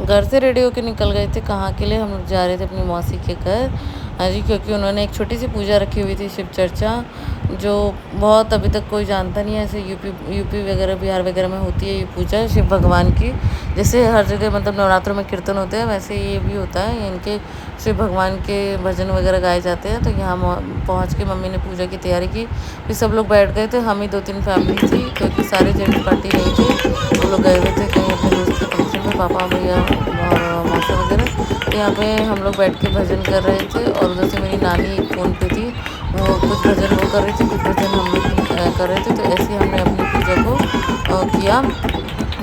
घर से रेडी होके निकल गए थे। कहाँ के लिए? हम लोग जा रहे थे अपनी मौसी के घर। हाँ जी, क्योंकि उन्होंने एक छोटी-सी पूजा रखी हुई थी शिव चर्चा, जो बहुत अभी तक कोई जानता नहीं है। ऐसे यूपी वगैरह, बिहार वगैरह में होती है ये पूजा शिव भगवान की। जैसे हर जगह मतलब नवरात्रों में कीर्तन होते हैं, वैसे ये भी होता है। इनके शिव भगवान के भजन वगैरह गाए जाते हैं। तो यहाँ पहुँच के मम्मी ने पूजा की तैयारी की। फिर सब लोग बैठ गए थे। हम ही 2-3 फैमिली थी, क्योंकि सारे जेंट्स पार्टी नहीं थी। वो लोग गए हुए थे कहीं अपने दोस्त के फंक्शन में, पापा भैया और मौसा वगैरह। तो यहाँ पे हम लोग बैठ के भजन कर रहे थे, और उधर से मेरी नानी एक फ़ोन पे थी, वो कुछ भजन वो कर रही थी, कुछ भजन हम लोग कर रहे थे। तो ऐसे ही हमने अपनी पूजा को किया।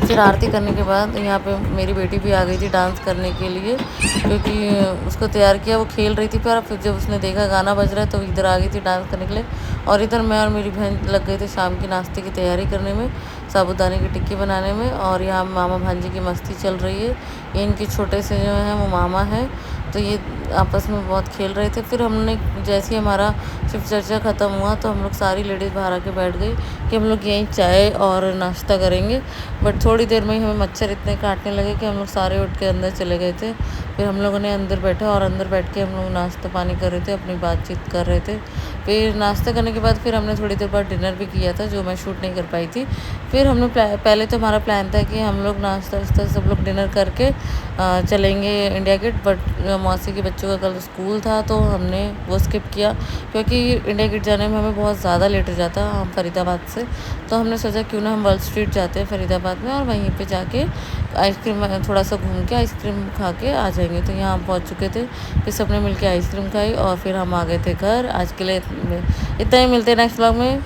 फिर आरती करने के बाद यहाँ पे मेरी बेटी भी आ गई थी डांस करने के लिए, क्योंकि उसको तैयार किया, वो खेल रही थी प्यारा। फिर जब उसने देखा गाना बज रहा है तो इधर आ गई थी डांस करने के लिए। और इधर मैं और मेरी बहन लग गए थे शाम के नाश्ते की तैयारी करने में, साबूदाने की टिक्की बनाने में। और यहाँ मामा भांजी की मस्ती चल रही है। ये इनके छोटे से जो हैं वो मामा हैं, तो ये आपस में बहुत खेल रहे थे। फिर हमने जैसे ही हमारा शिव चर्चा ख़त्म हुआ तो हम लोग सारी लेडीज़ बाहर आके बैठ गई कि हम लोग यहीं चाय और नाश्ता करेंगे। बट थोड़ी देर में ही हमें मच्छर इतने काटने लगे कि हम लोग सारे उठ के अंदर चले गए थे। फिर हम लोगों ने अंदर बैठा, और अंदर बैठ के हम लोग नाश्ता पानी कर रहे थे, अपनी बातचीत कर रहे थे। फिर नाश्ता करने के बाद फिर हमने थोड़ी देर बाद डिनर भी किया था, जो मैं शूट नहीं कर पाई थी। फिर हमने पहले तो हमारा प्लान था कि हम लोग नाश्ता वास्ता सब लोग डिनर करके चलेंगे इंडिया गेट। बट मौसी के बच्चों का कल स्कूल था, तो हमने वो स्किप किया, क्योंकि इंडिया गेट जाने में हमें बहुत ज़्यादा लेट हो जाता हम फरीदाबाद से। तो हमने सोचा क्यों ना हम वर्ल्ड स्ट्रीट जाते हैं फरीदाबाद में, और वहीं पे जाके आइसक्रीम थोड़ा सा घूम के आइसक्रीम खा के आ जाएंगे। तो यहाँ हम पहुँच चुके थे। फिर सबने मिलके आइसक्रीम खाई, और फिर हम आ गए थे घर। आज के लिए इतना ही, मिलते हैं नेक्स्ट व्लॉग में।